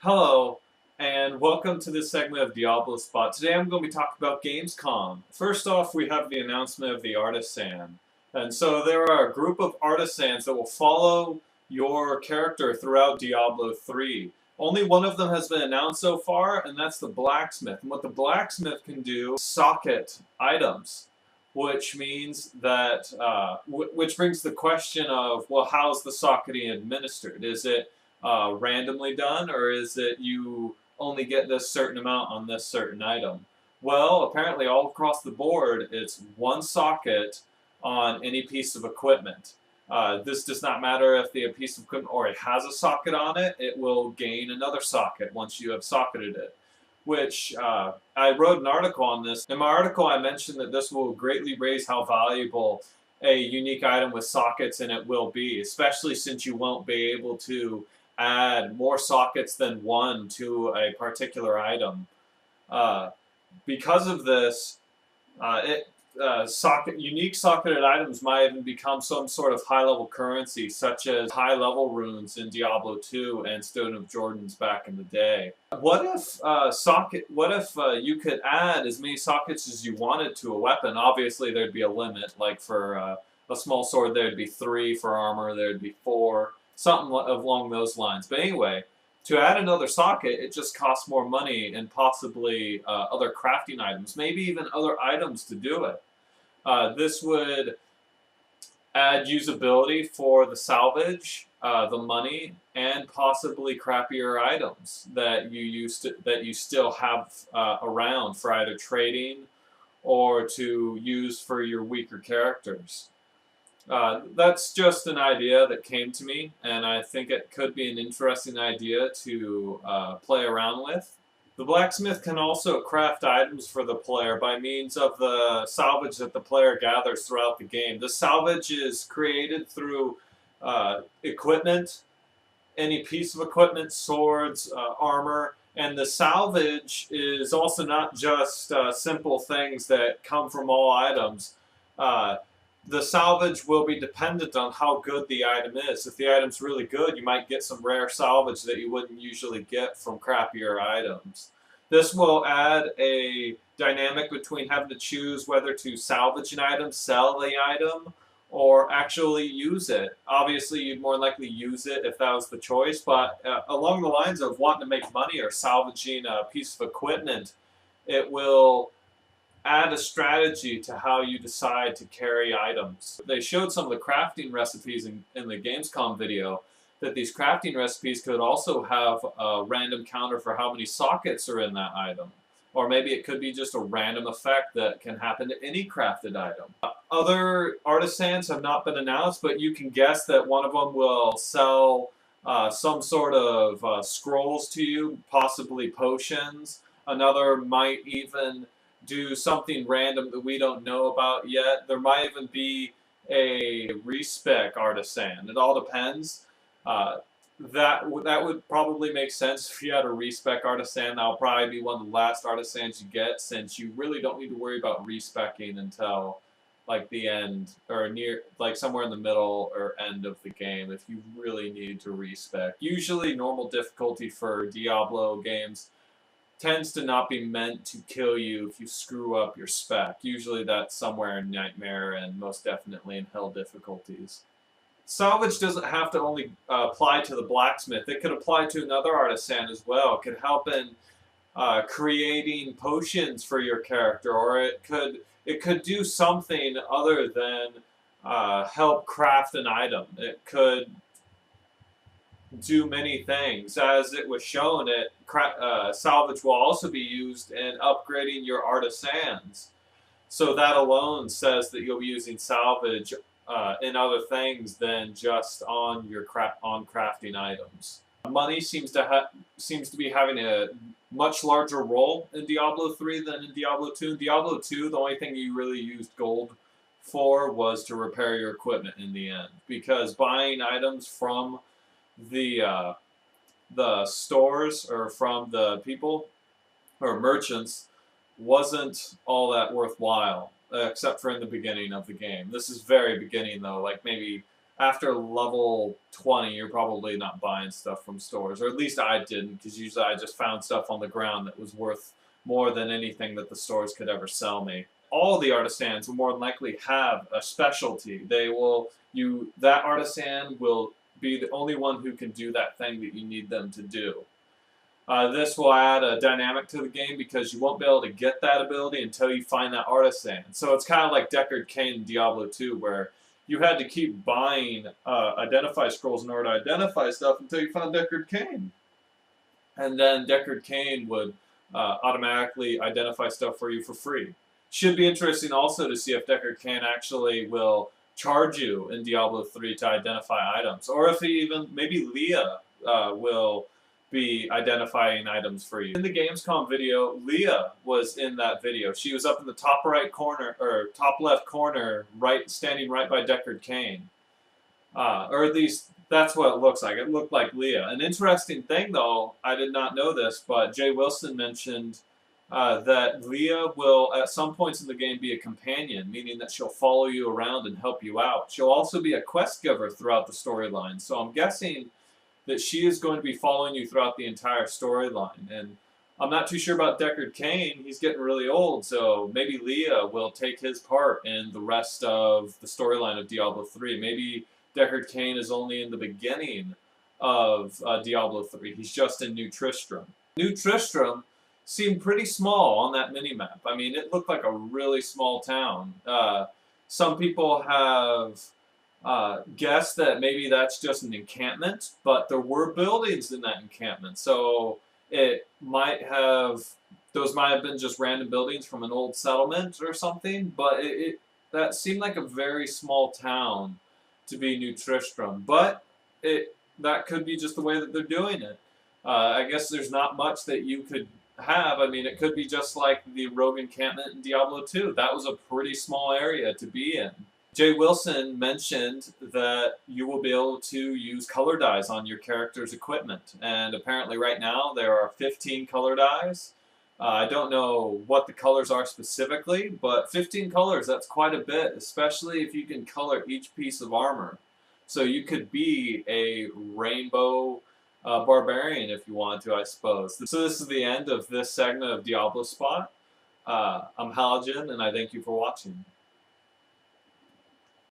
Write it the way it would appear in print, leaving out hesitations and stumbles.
Hello, and welcome to this segment of DiabloSpot. Today I'm going to be talking about Gamescom. First off, we have the announcement of the Artisan. And so there are a group of artisans that will follow your character throughout Diablo 3. Only one of them has been announced so far, and that's the blacksmith. And what the blacksmith can do is socket items, which means that, which brings the question of, well, how's the socketing administered? Is it randomly done, or is it you only get this certain amount on this certain item? Well, apparently all across the board, it's one socket on any piece of equipment. This does not matter if the piece of equipment already has a socket on it, it will gain another socket once you have socketed it. Which, I wrote an article on this. In my article, I mentioned that this will greatly raise how valuable a unique item with sockets in it will be, especially since you won't be able to add more sockets than one to a particular item. Uh, because of this, unique socketed items might even become some sort of high-level currency, such as high-level runes in Diablo 2 and Stone of Jordan's back in the day. What if you could add as many sockets as you wanted to a weapon? Obviously, there'd be a limit. Like for a small sword, there'd be 3. For armor, there'd be 4. Something along those lines. But anyway, to add another socket, it just costs more money and possibly other crafting items, maybe even other items to do it. This would add usability for the salvage, the money, and possibly crappier items that you still have around for either trading or to use for your weaker characters. That's just an idea that came to me, and I think it could be an interesting idea to play around with. The blacksmith can also craft items for the player by means of the salvage that the player gathers throughout the game. The salvage is created through equipment, any piece of equipment, swords, armor, and the salvage is also not just simple things that come from all items. The salvage will be dependent on how good the item is. If the item's really good, you might get some rare salvage that you wouldn't usually get from crappier items. This will add a dynamic between having to choose whether to salvage an item, sell the item, or actually use it. Obviously, you'd more likely use it if that was the choice, but along the lines of wanting to make money or salvaging a piece of equipment, it will add a strategy to how you decide to carry items. They showed some of the crafting recipes in the Gamescom video, that these crafting recipes could also have a random counter for how many sockets are in that item. Or maybe it could be just a random effect that can happen to any crafted item. Other artisans have not been announced, but you can guess that one of them will sell some sort of scrolls to you, possibly potions. Another might even do something random that we don't know about yet. There might even be a respec artisan. It all depends. That would probably make sense if you had a respec artisan. That'll probably be one of the last artisans you get, since you really don't need to worry about respecing until like the end, or near, like somewhere in the middle or end of the game if you really need to respec. Usually normal difficulty for Diablo games tends to not be meant to kill you if you screw up your spec. Usually that's somewhere in Nightmare and most definitely in Hell difficulties. Salvage doesn't have to only apply to the blacksmith. It could apply to another artisan as well. It could help in creating potions for your character, or it could do something other than help craft an item. It could do many things. As it was shown, salvage will also be used in upgrading your artisans. So that alone says that you'll be using salvage in other things than just on your crafting items. Money seems to be having a much larger role in Diablo 3 than in Diablo 2. In Diablo 2, the only thing you really used gold for was to repair your equipment in the end, because buying items from the stores or from the people or merchants wasn't all that worthwhile, except for in the beginning of the game. This is very beginning though, like maybe after level 20, you're probably not buying stuff from stores, or at least I didn't, because usually I just found stuff on the ground that was worth more than anything that the stores could ever sell me. All the artisans will more than likely have a specialty. That artisan will be the only one who can do that thing that you need them to do. This will add a dynamic to the game because you won't be able to get that ability until you find that artisan. So it's kind of like Deckard Cain in Diablo 2, where you had to keep buying identify scrolls in order to identify stuff until you found Deckard Cain. And then Deckard Cain would automatically identify stuff for you for free. Should be interesting also to see if Deckard Cain actually will charge you in Diablo 3 to identify items, or if maybe Leah will be identifying items for you. In the Gamescom video, Leah was in that video. She was up in the top right corner, or top left corner, standing right by Deckard Cain. Or at least that's what it looks like. It looked like Leah. An interesting thing, though, I did not know this, but Jay Wilson mentioned that Leah will, at some points in the game, be a companion, meaning that she'll follow you around and help you out. She'll also be a quest giver throughout the storyline. So I'm guessing that she is going to be following you throughout the entire storyline. And I'm not too sure about Deckard Cain. He's getting really old, so maybe Leah will take his part in the rest of the storyline of Diablo 3. Maybe Deckard Cain is only in the beginning of Diablo 3. He's just in New Tristram. New Tristram seemed pretty small on that minimap. I mean, it looked like a really small town. Some people have guessed that maybe that's just an encampment, but there were buildings in that encampment. So those might have been just random buildings from an old settlement or something, but that seemed like a very small town to be New Tristram. But that could be just the way that they're doing it. I guess there's not much that you could have. I mean, it could be just like the rogue encampment in Diablo 2. That was a pretty small area to be in. Jay Wilson mentioned that you will be able to use color dyes on your character's equipment, and apparently right now there are 15 color dyes. I don't know what the colors are specifically, but 15 colors, that's quite a bit, especially if you can color each piece of armor. So you could be a rainbow barbarian if you wanted to, I suppose. So this is the end of this segment of DiabloSpot. I'm Halogen, and I thank you for watching.